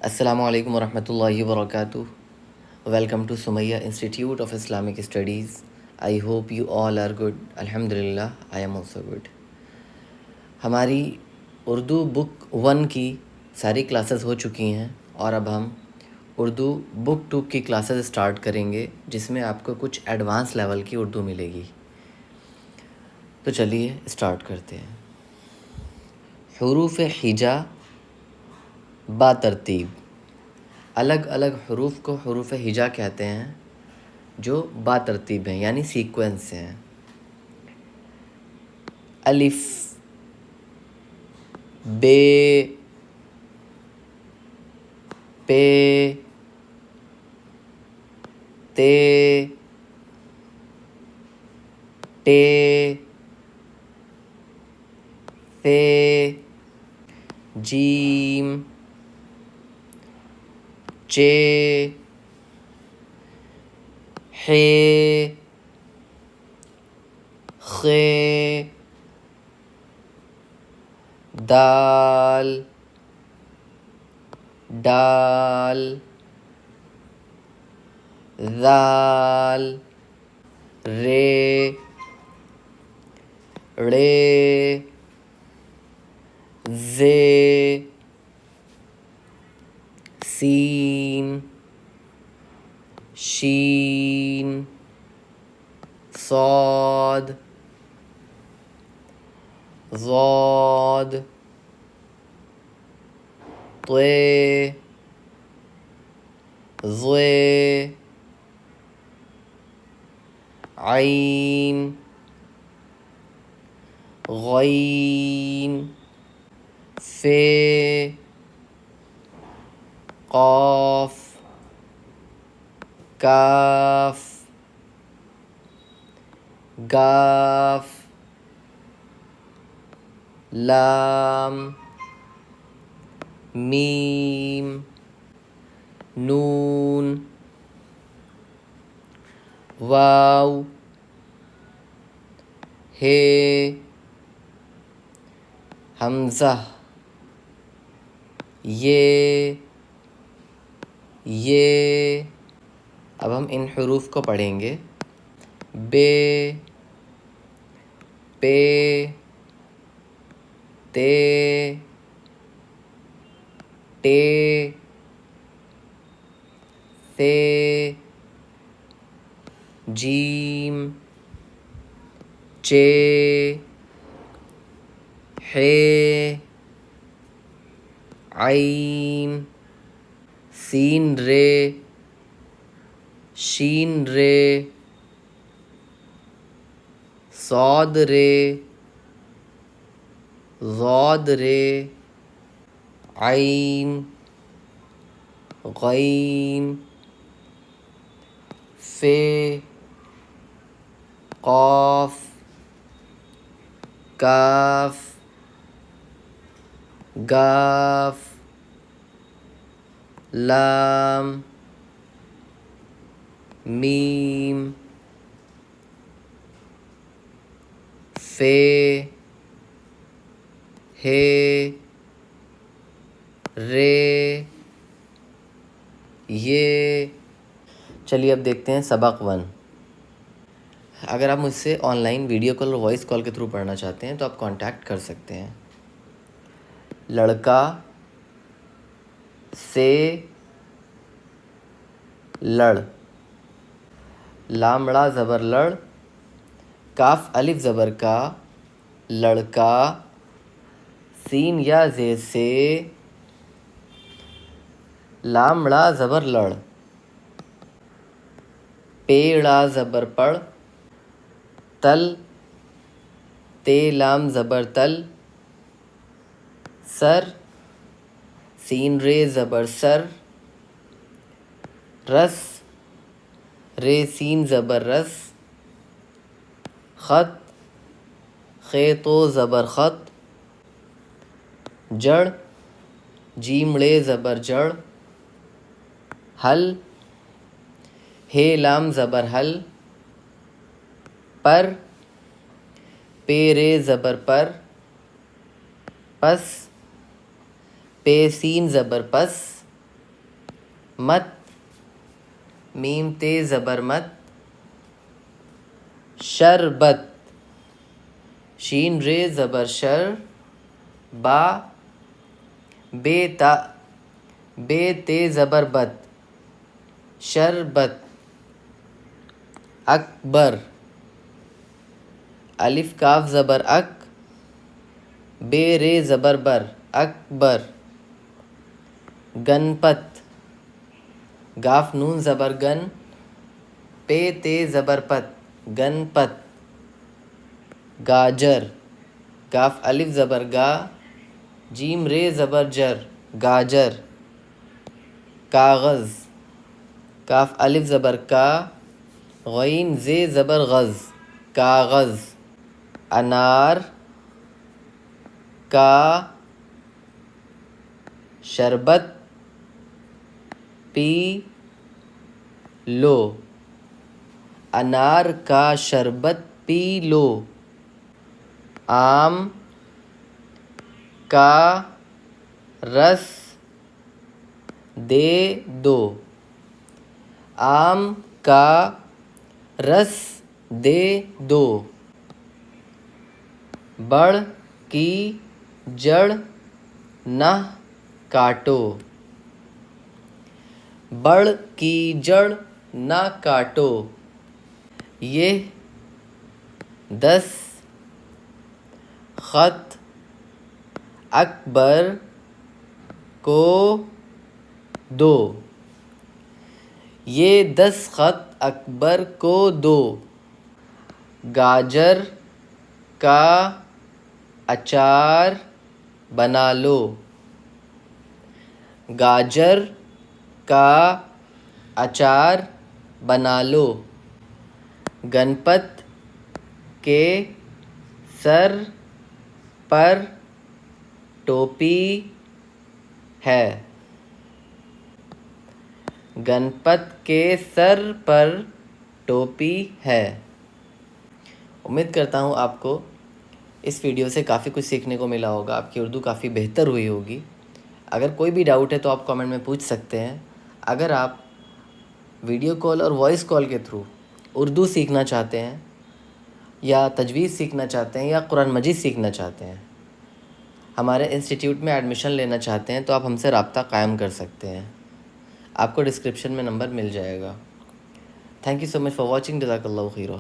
السلام علیکم ورحمۃ اللہ وبرکاتہ. Welcome to Sumaiya institute of Islamic studies. I hope you all are good. الحمد للہ آئی ایم آلسو گڈ. ہماری اردو بک 1 کی ساری کلاسز ہو چکی ہیں اور اب ہم اردو بک 2 کی کلاسز اسٹارٹ کریں گے، جس میں آپ کو کچھ ایڈوانس لیول کی اردو ملے گی. تو چلیے اسٹارٹ کرتے ہیں. حروف ہجا با ترتیب. الگ الگ حروف کو حروف ہجا کہتے ہیں جو با ترتیب ہیں، یعنی سیکوینس سے ہیں. الف، بے، پے، تے، ٹے، ثے، جیم، چے، حے، خے، دال، ڈال، ذال، رے، ڑے، زے، سین، شین، صاد، ضاد، طے، ظے، عین، غین، فے، قاف، کاف، گاف، لام، میم، نون، واو، ہے، حمزہ، یہ. اب ہم ان حروف کو پڑھیں گے. بے، پے، تے، ٹے، ثے، جیم، چے، حے، عین، سین رے، شین رے، صاد رے، ضاد رے، عین، غین، فے، قاف، کاف، گاف، لام، میم، فے، ہے، رے، یہ. چلیے اب دیکھتے ہیں سبق 1. اگر آپ مجھ سے آن لائن ویڈیو کال اور وائس کال کے تھرو پڑھنا چاہتے ہیں تو آپ کانٹیکٹ کر سکتے ہیں. لڑکا، سے، لڑ، لامڑا زبر لڑ، کاف الف زبر کا، لڑکا، سین یا زے سے، لامڑا زبر لڑ، پیڑا زبر پڑ، تل، تے لام زبر تل، سر، سین رے زبر سر، رس، رے سین زبر رس، خط، خے تو زبر خط، جڑ، جیم ڑے زبر جڑ، حل، ہے لام زبر حل، پر، پے رے زبر پر، پس، پے سین زبر پس، مت، میم تے زبر مت، شربت، شین رے زبر شر، با، بے تا، بے تے زبر بت، شربت، اکبر، الف کاف زبر اک، بے رے زبر بر، اکبر، گنپت، گاف نون زبر گن، پے تے زبر پت، گنپت، گاجر، کاف الف زبر گا، جیم رے زبر جر، گاجر، کاغذ، کاف الف زبر کا، غین زے زبر غز، کاغذ، انار، کا، شربت، پی لو، انار کا شربت پی لو، آم کا رس دے دو، آم کا رس دے دو، بڑ کی جڑ نہ کاٹو، بڑ کی جڑ نہ کاٹو، یہ 10 خط اکبر کو دو، یہ 10 خط اکبر کو دو، گاجر کا اچار بنا لو، گاجر کا اچار بنا لو، گنپت کے سر پر ٹوپی ہے، گنپت کے سر پر ٹوپی ہے۔ امید کرتا ہوں آپ کو اس ویڈیو سے کافی کچھ سیکھنے کو ملا ہوگا، آپ کی اردو کافی بہتر ہوئی ہوگی۔ اگر کوئی بھی ڈاؤٹ ہے تو آپ کامنٹ میں پوچھ سکتے ہیں۔ اگر آپ ویڈیو کال اور وائس کال کے تھرو اردو سیکھنا چاہتے ہیں یا تجوید سیکھنا چاہتے ہیں یا قرآن مجید سیکھنا چاہتے ہیں، ہمارے انسٹیٹیوٹ میں ایڈمیشن لینا چاہتے ہیں تو آپ ہم سے رابطہ قائم کر سکتے ہیں۔ آپ کو ڈسکرپشن میں نمبر مل جائے گا۔ Thank you so much for watching, جزاک اللہ خیرہ۔